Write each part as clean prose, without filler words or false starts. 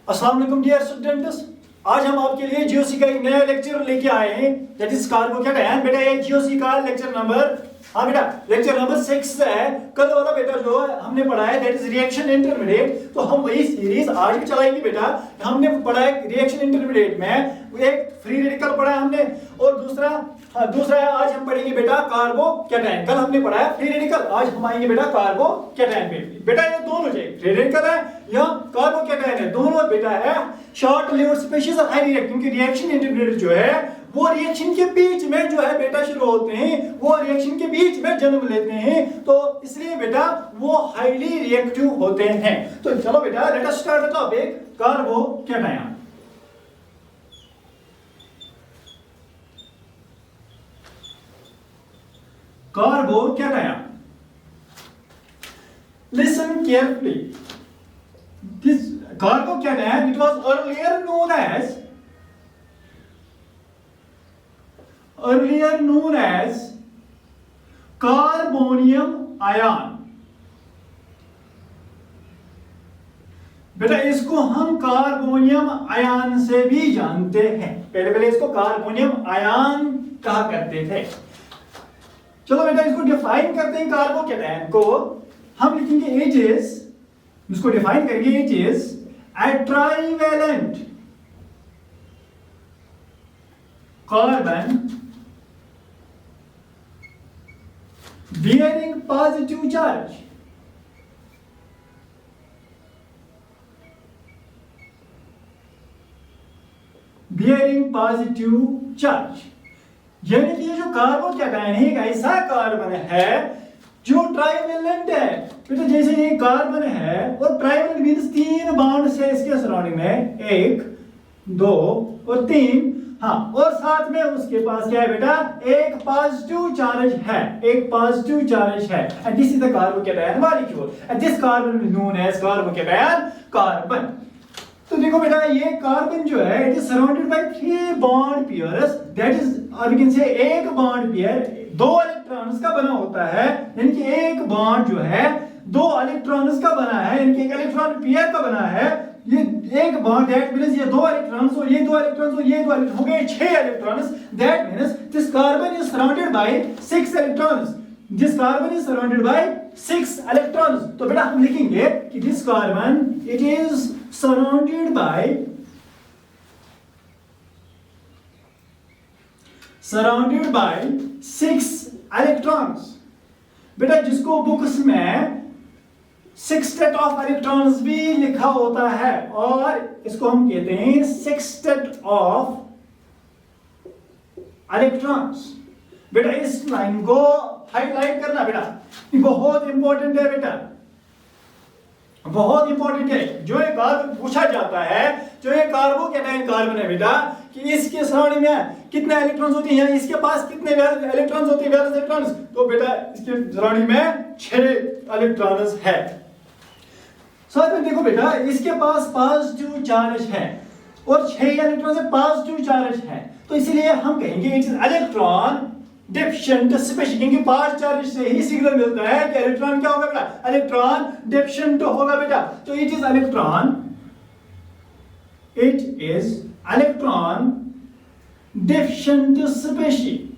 अस्सलाम वालेकुम dear students. आज हम आपके लिए जीओसी का एक नया लेक्चर लेके आए हैं, दैट इज कार्बोकेटायन। बेटा ये जीओसी का लेक्चर नंबर, हाँ बेटा लेक्चर नंबर 6 है। कल वाला बेटा जो हमने पढ़ा है दैट इज रिएक्शन इंटरमीडिएट, तो हम वही सीरीज आज भी चलाएंगे बेटा। हमने पढ़ा है रिएक्शन इंटरमीडिएट में एक फ्री रेडिकल पढ़ा है हमने, और दूसरा है आज हम पढ़ेंगे बेटा कार्बोकेटायन। कल हमने पढ़ा है फ्री रेडिकल, आज हम आएंगे बेटा कार्बोकेटायन पे। बेटा ये दोनों जो फ्री रेडिकल है या कार्बोकेटायन है, दोनों बेटा है short lived species of high reaction. क्योंकि रिएक्शन इंटरमीडिएट जो है वो रिएक्शन के बीच में जो है बेटा शुरू होते हैं, वो रिएक्शन के बीच में जन्म लेते हैं, तो इसलिए बेटा वो हाईली रिएक्टिव होते हैं। तो चलो बेटा let us start the topic carbocation. Carbocation. Listen carefully. This carbocation, it was earlier known as carbonium ion. बेटा इसको हम कार्बोनियम आयन से भी जानते हैं। पहले इसको कार्बोनियम आयन कहा करते थे। चलो बेटा इसको डिफाइन करते हैं कार्बोकेटायन को। हम लिखेंगे इट इज, इसको डिफाइन करेंगे, it is a trivalent carbon bearing positive charge, यानी कि ये जो कार्बोकेटायन है एक ऐसा कार्बन है जो ट्राइवेलेंट है। बेटा जैसे ये कार्बन है और ट्राइवेलेंट मींस 3 बॉन्ड्स है इसके सराउंडिंग में, 1 2 और 3। हाँ, और साथ में उसके पास क्या है बेटा, एक पॉजिटिव चार्ज है, and this is the carbocation molecule and this carbon is known as carbocation carbon. तो देखो बेटा ये कार्बन जो है it is surrounded by 3 bond pairs, that is we can say एक बॉन्ड पेयर 2 इलेक्ट्रॉन्स का बना होता है, यानी कि एक बॉन्ड जो है 2 इलेक्ट्रॉन्स का बना है, यानी कि एक इलेक्ट्रॉन पेयर का बना है। ये एक बॉन्ड दैट मींस ये 2 इलेक्ट्रॉन्स और ये 2 इलेक्ट्रॉन्स और ये 2 इलेक्ट्रॉन हो गए 6 electrons. That means this carbon is surrounded bye 6 electrons. This carbon is surrounded bye 6 electrons. तो बेटा हम लिखेंगे कि this carbon it is surrounded by 6 electrons। बेटा जिसको बुक्स में 6th ऑफ इलेक्ट्रॉन्स भी लिखा होता है, और इसको हम कहते हैं 6th ऑफ इलेक्ट्रॉन्स। बेटा इस लाइन को हाईलाइट करना बेटा, ये बहुत इंपॉर्टेंट है बेटा, बहुत इंपॉर्टेंट है। जो एक कार्बन पूछा जाता है, जो ये कार्बोकेटायन कार्बन है बेटा, कि इसके सराउंडिंग में कितने इलेक्ट्रॉन्स होते हैं, इसके पास कितने इलेक्ट्रॉन्स होते हैं, वैलेंस इलेक्ट्रॉन्स। तो बेटा इसके सराउंडिंग में 6 इलेक्ट्रॉन्स है। साथ में देखो बेटा इसके पास पॉजिटिव चार्ज है और 6 इलेक्ट्रॉन से पॉजिटिव चार्ज है, तो इसलिए हम कहेंगे it is electron deficient species. क्योंकि 5 चार्ज से ही सिग्नल मिलता है कि इलेक्ट्रॉन क्या होगा बेटा, इलेक्ट्रॉन डेफिशिएंट होगा बेटा। तो it is electron deficient species,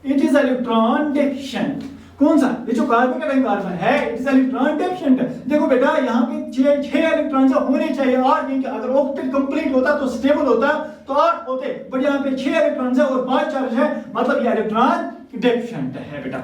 it is electron deficient. कौन सा, ये जो कार्बोकेटायन कार्बन है इट इज इलेक्ट्रॉन डेफिशिएंट। देखो बेटा यहाँ पे 6 इलेक्ट्रॉन होने चाहिए, 8, क्योंकि अगर ऑक्टेट कंप्लीट होता तो स्टेबल होता तो 8 होते, बट यहाँ पे 6 इलेक्ट्रॉन है और 5 चार्ज है, मतलब ये इलेक्ट्रॉन डेफिशिएंट है बेटा।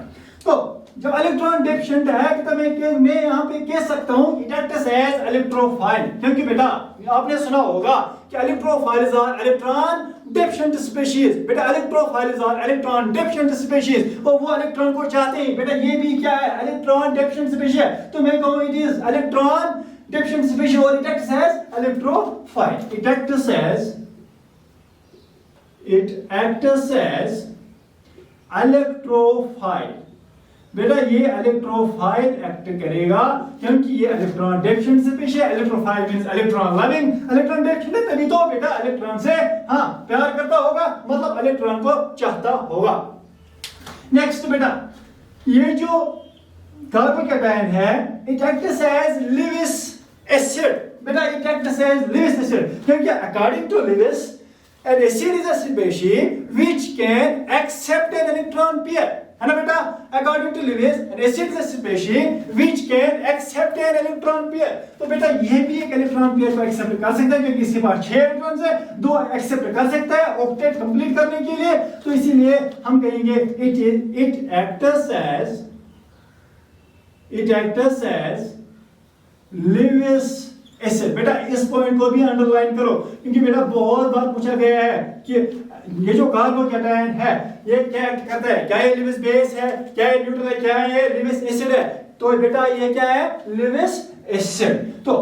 तो जब इलेक्ट्रॉन डेफिशिएंट है तो मैं यहाँ पे कह सकता हूँ इट एक्ट्स एज इलेक्ट्रोफाइल। क्योंकि बेटा आपने सुना होगा कि electrophiles are electron deficient species. बेटा electrophiles are electron deficient species, और वो इलेक्ट्रॉन को चाहते हैं। बेटा ये भी क्या है, इलेक्ट्रॉन डेफिशिएंट स्पीशीज है, तो मैं कहूँ it is electron deficient species और it acts as electrophile. It acts as electrophile. बेटा ये इलेक्ट्रोफाइल एक्ट करेगा क्योंकि ये इलेक्ट्रॉन डेफिशिएंट स्पीशीज है। Electrophile means electron loving, electron deficient है तभी तो बेटा इलेक्ट्रॉन से प्यार करता होगा, मतलब इलेक्ट्रॉन को चाहता होगा। नेक्स्ट बेटा ये जो कार्बोकेटायन है it acts as Lewis acid बेटा it acts as Lewis acid क्योंकि according to Lewis an acid is a species which can accept an electron pair है ना बेटा according to Lewis an acid is a species which can accept an electron pair तो बेटा ये भी एक electron pair को एक्सेप्ट कर सकता है क्योंकि इसके पास 6 इलेक्ट्रॉन्स है 2 एक्सेप्ट कर सकता है ऑक्टेट कंप्लीट करने के लिए तो इसीलिए हम कहेंगे it acts as Lewis acid बेटा इस पॉइंट को भी अंडरलाइन करो क्योंकि बेटा बहुत बार पूछा गया है कि ये जो कार्बोकैटायन है ये क्या करता है क्या ये लिविस बेस है क्या ये न्यूट्रल है क्या ये लिविस एसिड है तो बेटा ये क्या है लिविस एसिड तो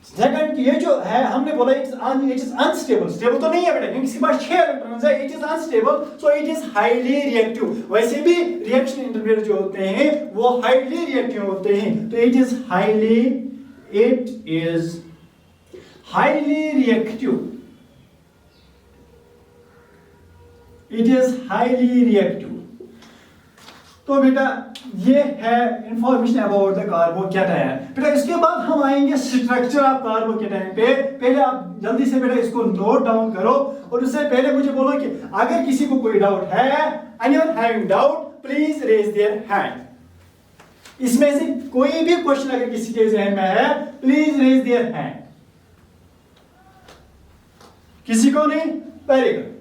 सेकंड ये जो है हमने बोला इट इज अनस्टेबल स्टेबल तो नहीं है बेटा क्योंकि इसके पास 6 इलेक्ट्रॉन्स है it is unstable so it is highly reactive वैसे भी रिएक्शन इंटरमीडिएट जो होते हैं वो हाईली रिएक्टिव होते हैं तो इट इज हाईली reactive तो बेटा ये है इंफॉर्मेशन अबाउट द कार्बोकैटायन बेटा इसके बाद हम आएंगे स्ट्रक्चर ऑफ कार्बोकैटायन पे पहले आप जल्दी से बेटा इसको नोट डाउन करो और उससे पहले मुझे बोलो कि अगर किसी को कोई डाउट है anyone having doubt please raise their hand इसमें से कोई भी क्वेश्चन अगर किसी के जहन में है प्लीज रेज देयर हैंड किसी को नहीं वेरी गुड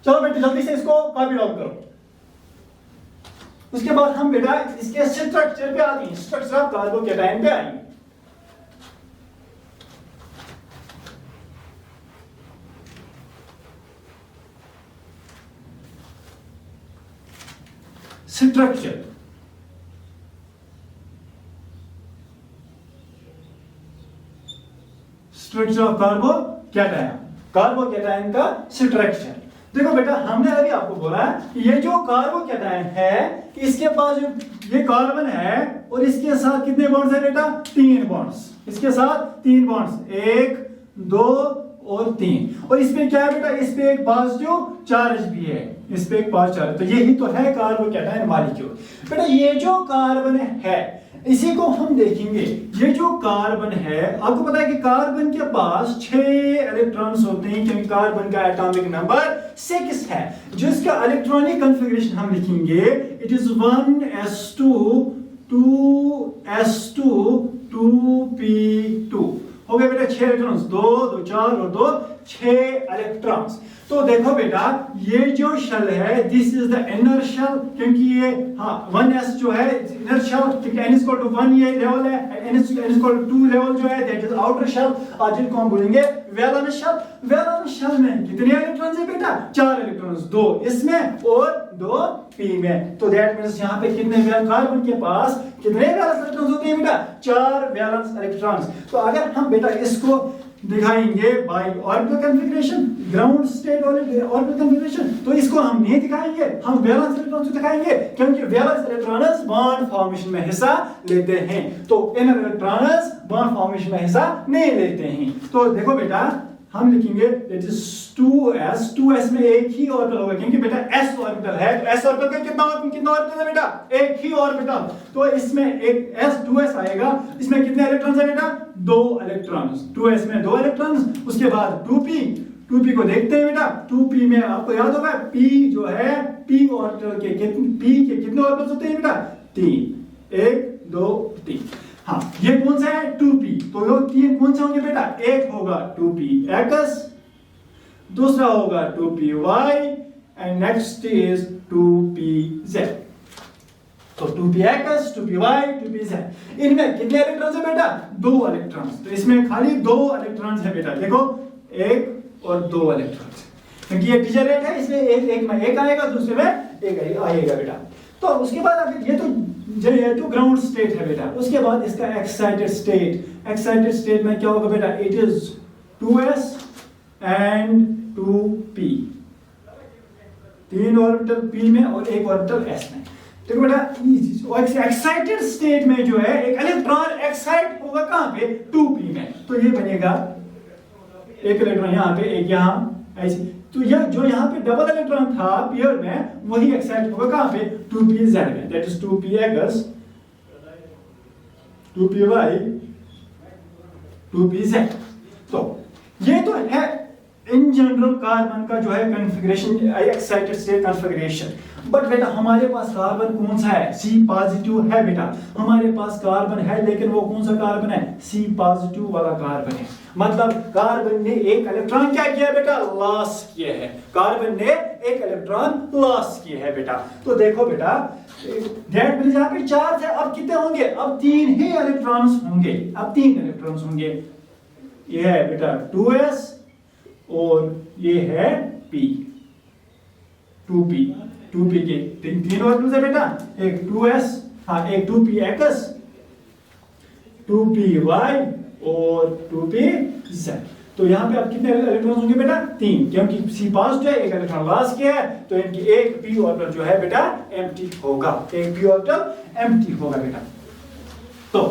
चलो बेटा जल्दी से इसको कॉपी डाउन करो उसके बाद हम बेटा इसके स्ट्रक्चर पे आते हैं स्ट्रक्चर ऑफ कार्बोकैटायन पे आएंगे स्ट्रक्चर ऑफ कार्बोकैटायन का स्ट्रक्चर देखो बेटा हमने अभी आपको बोला ये जो कार्बोकैटायन है इसके पास ये कार्बन है और इसके साथ कितने बॉन्ड्स है बेटा 3 बॉन्ड्स इसके साथ 3 बॉन्ड्स 1 2 और 3 और इसमें क्या है बेटा इस पे एक पॉजिटिव चार्ज भी है इस पे एक पॉजिटिव चार्ज तो यही तो है कार्बोकैटायन मॉलिक्यूल बेटा ये जो कार्बन है इसी को हम देखेंगे ये जो कार्बन है आपको पता है कि कार्बन के पास 6 इलेक्ट्रॉन्स होते हैं क्योंकि कार्बन का एटॉमिक नंबर 6 है जो इसका इलेक्ट्रॉनिक कॉन्फ़िगरेशन हम लिखेंगे it is 1s2 2s2 2p2 हो गया बेटा 6 इलेक्ट्रॉन्स 2 2 4 और 2 6 इलेक्ट्रॉन्स तो देखो बेटा ये जो शेल है this is the inner shell क्योंकि ये हाँ 1s जो है इनर शेल क्योंकि n इक्वल टू 1 ये लेवल है n इक्वल टू 2 लेवल जो है दैट इज आउटर शेल और जिनको हम बोलेंगे वैलेंस शेल में कितने इलेक्ट्रॉन्स है बेटा 4 इलेक्ट्रॉन्स 2 इसमें और 2 p में तो दैट मींस यहां पे कितने कार्बन के पास कितने वैलेंस इलेक्ट्रॉन्स होते हैं बेटा 4 वैलेंस इलेक्ट्रॉन्स तो अगर हम बेटा इसको दिखाएंगे by orbital configuration ground state orbital configuration तो इसको हम नहीं दिखाएंगे हम वैलेंस इलेक्ट्रॉन से दिखाएंगे क्योंकि वैलेंस इलेक्ट्रॉन्स बॉन्ड फॉर्मेशन में हिस्सा लेते हैं तो इनर इलेक्ट्रॉन्स बॉन्ड फॉर्मेशन में हिस्सा नहीं लेते हैं तो देखो बेटा हम लिखेंगे दैट इज 2s में एक ही ऑर्बिटल होगा क्योंकि बेटा s ऑर्बिटल है तो s ऑर्बिटल का कितना ऑर्बिटल है बेटा एक ही ऑर्बिटल तो इसमें एक s 2s आएगा इसमें कितने इलेक्ट्रॉन्स है बेटा 2 इलेक्ट्रॉन्स 2s में 2 इलेक्ट्रॉन्स उसके बाद 2p को देखते हैं बेटा 2p में आपको याद होगा p जो है p ऑर्बिटल के कितने ऑर्बिटल्स होते हैं बेटा 3 1 2 3 हाँ ये कौन सा है 2p तो ये 3 कौन सा होंगे बेटा एक होगा 2px दूसरा होगा 2py and next is 2pz तो 2px 2py 2pz इनमें कितने इलेक्ट्रॉन्स है बेटा 2 इलेक्ट्रॉन्स तो इसमें खाली 2 इलेक्ट्रॉन्स है बेटा देखो एक और 2 इलेक्ट्रॉन्स क्योंकि ये डिजरेट है इसलिए एक में एक आएगा दूसरे में एक आएगा बेटा तो उसके बाद अगर ये तो ग्राउंड स्टेट है बेटा उसके बाद इसका एक्साइटेड स्टेट में क्या होगा बेटा it is 2s and 2p 3 orbital p में और एक ऑर्बिटल s में देखो बेटा एक्साइटेड स्टेट में जो है एक इलेक्ट्रॉन एक्साइट होगा कहां पे 2p में तो ये बनेगा एक इलेक्ट्रॉन यहां पे एक यहां ऐसे तो यह जो यहाँ पे डबल इलेक्ट्रॉन था पेयर में वही एक्साइट होगा कहां पे 2pz में that is 2px 2py 2pz। तो ये तो है इन जनरल कार्बन का जो है configuration, excited state configuration. But बेटा हमारे पास कार्बन कौन सा है? C पॉजिटिव है बेटा, हमारे पास कार्बन है, लेकिन वो कौन सा कार्बन है? C पॉजिटिव वाला कार्बन है। मतलब कार्बन ने एक इलेक्ट्रॉन क्या किया बेटा? लॉस किया है। कार्बन ने एक इलेक्ट्रॉन लॉस किया है बेटा। तो देखो बेटा दैट मींस यहाँ पे 4 थे, अब कितने होंगे? अब 3 ही इलेक्ट्रॉन्स होंगे, अब 3 इलेक्ट्रॉन्स होंगे। ये है बेटा 2s और ये है p, 2p, 2p के तीन ऑर्बिटल्स है बेटा, एक 2s, हाँ एक 2px, 2py और 2pz। तो यहाँ पे अब कितने इलेक्ट्रॉन्स होंगे बेटा? 3, क्योंकि C पॉजिटिव है, एक इलेक्ट्रॉन लॉस किया है, तो इनकी एक p ऑर्बिटल जो है बेटा एम्प्टी होगा, एक p ऑर्बिटल एम्प्टी होगा बेटा। तो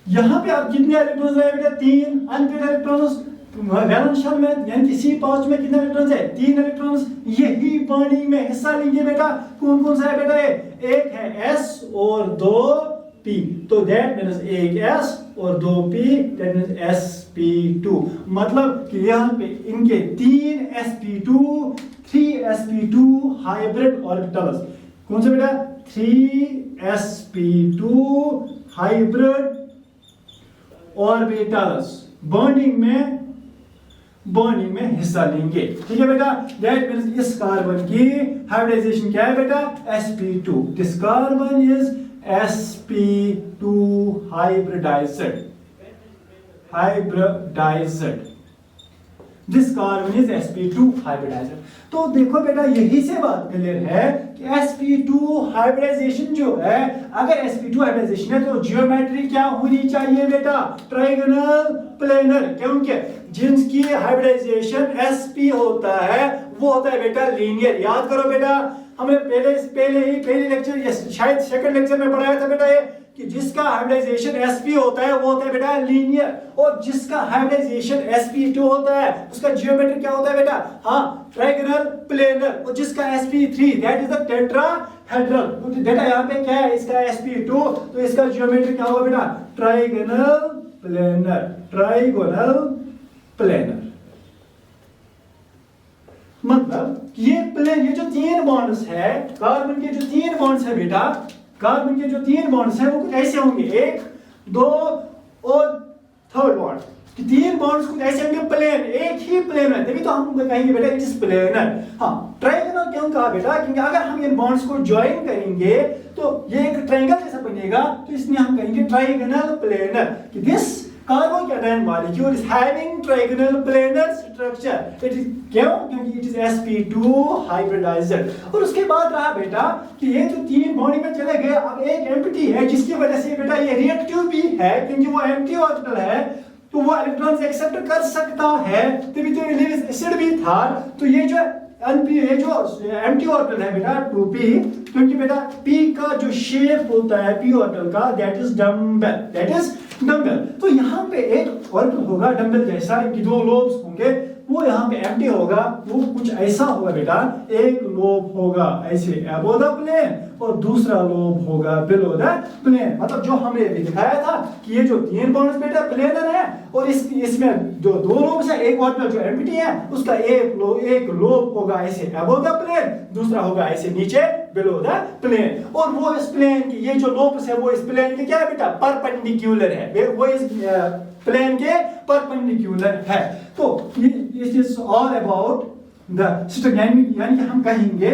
यहाँ पे अब कितने इलेक्ट्रॉन्स है बेटा? 3 अनपेयर्ड इलेक्ट्रॉन्स। वैलेंस शेल में यानी कि C पॉजिटिव में कितने इलेक्ट्रॉन्स है? 3 इलेक्ट्रॉन्स। यही बॉन्डिंग में हिस्सा लेंगे बेटा। कौन कौन सा है बेटा? एक है S और 2p, तो दैट मींस एक S और 2p, दैट मींस sp2। मतलब कि यहाँ पे इनके 3 sp2, 3 sp2 हाइब्रिड ऑर्बिटल्स। कौन से बेटा? 3 sp2 हाइब्रिड ऑर्बिटल्स बॉन्डिंग में हिस्सा लेंगे। ठीक है बेटा, दैट मींस इस कार्बन की हाइब्रिडाइजेशन क्या है बेटा? sp2। This carbon is sp2 hybridized, this carbon is sp2 hybridized. तो देखो बेटा यही से बात क्लियर है कि sp2 हाइब्रिडाइजेशन जो है, अगर sp2 हाइब्रिडाइजेशन है तो जियोमेट्री क्या होनी चाहिए बेटा? ट्रायंगुलर प्लेनर, क्योंकि जिनकी हाइब्रिडाइजेशन sp होता है वो होता है बेटा लीनियर। याद करो बेटा, हमने पहले लेक्चर, शायद सेकंड लेक्चर में पढ़ाया था बेटा ये कि जिसका हाइब्रिडाइजेशन sp होता है वो होता है बेटा लीनियर, और जिसका हाइब्रिडाइजेशन sp2 होता है उसका जियोमेट्री क्या होता है बेटा? हाँ ट्रायंगुलर प्लेनर। और जिसका sp3 that is the tetrahedral. तो बेटा यहाँ पे क्या है? इसका sp2, तो इसका जियोमेट्री क्या होगा बेटा? Triangular planar. मतलब ये प्लेन, ये जो 3 बॉन्ड्स है कार्बन के, जो 3 बॉन्ड्स है बेटा, कार्बन के जो 3 बॉन्ड्स है वो कुछ ऐसे होंगे, 1, 2 और थर्ड बॉन्ड। 3 बॉन्ड्स कुछ ऐसे होंगे प्लेन, एक ही प्लेन है, तभी तो हम कहेंगे बेटा इट इज प्लेनर। हाँ ट्रायंगल क्यों कहा बेटा? क्योंकि अगर हम इन बॉन्ड्स को ज्वाइन करेंगे तो ये एक ट्रायंगल जैसा बनेगा, तो इसलिए हम कहेंगे ट्रायंगल प्लेनर कि this carbocation molecule is having triangular planar structure. It is क्यों? क्योंकि इट इज sp2 हाइब्रिडाइज्ड। और उसके बाद रहा बेटा कि ये जो 3 बॉन्डिंग में चले गए, अब एक एम्प्टी है, जिसकी वजह से बेटा ये रिएक्टिव भी है, क्योंकि वो एम्प्टी ऑर्बिटल है तो वो इलेक्ट्रॉन्स एक्सेप्ट कर सकता है, तभी तो लेविस एसिड भी था। तो ये जो ये जो एम्प्टी ऑर्बिटल है बेटा 2p, क्योंकि बेटा p का जो शेप होता है p ऑर्बिटल का दैट इज डम्बल। तो यहाँ पे एक ऑर्बिटल होगा डम्बल जैसा, इनकी 2 लोब्स होंगे, वो यहाँ पे एम्प्टी होगा, वो कुछ ऐसा होगा बेटा, एक लोब होगा ऐसे अबव द प्लेन और दूसरा लोब होगा बिलो द प्लेन। मतलब जो हमने अभी दिखाया था कि ये जो 3 बॉन्ड्स बेटा प्लेनर है, और इसमें जो 2 लोब्स है, एक ऑर्बिटल जो एम्प्टी है उसका एक लोब होगा ऐसे अबव द प्लेन, दूसरा होगा ऐसे नीचे बिलो द प्लेन। और वो इस प्लेन की ये जो लोब्स है वो इस प्लेन के क्या है बेटा? परपेंडिकुलर है, वो इस प्लेन के परपेंडिकुलर है। तो it is all about the system, यानी कि हम कहेंगे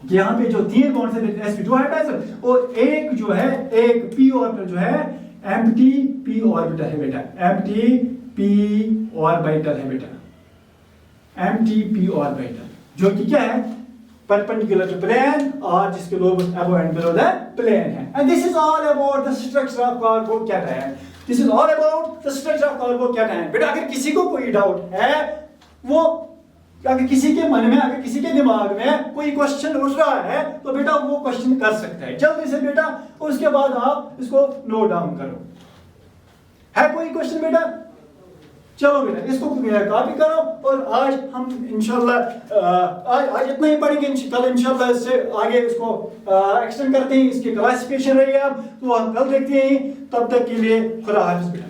कि यहाँ पे जो 3 बॉन्ड्स है sp2 हाइब्रिडाइज्ड, और एक जो है एक p ऑर्बिटल जो है एम्प्टी p ऑर्बिटल है बेटा, एम्प्टी p ऑर्बिटल है बेटा, एम्प्टी p ऑर्बिटल, जो कि क्या है? परपेंडिकुलर टू प्लेन, और जिसके lobes above and below the plane है। And this is all about the structure of carbocation. This is all about the structure of carbocation. बेटा अगर किसी को कोई डाउट है, वो अगर किसी के मन में, अगर किसी के दिमाग में कोई क्वेश्चन उठ रहा है तो बेटा वो क्वेश्चन कर सकता है जल्दी से बेटा, और उसके बाद आप इसको नोट डाउन करो। है कोई क्वेश्चन बेटा? चलो बेटा इसको कॉपी करो, और आज हम इंशाल्लाह आज इतना ही पढ़ेंगे, कल इंशाल्लाह इससे आगे इसको एक्सटेंड करते हैं, इसकी क्लासिफिकेशन रही है अब तो हम कल देखते हैं। तब तक के लिए खुदा हाफिज़ बेटा।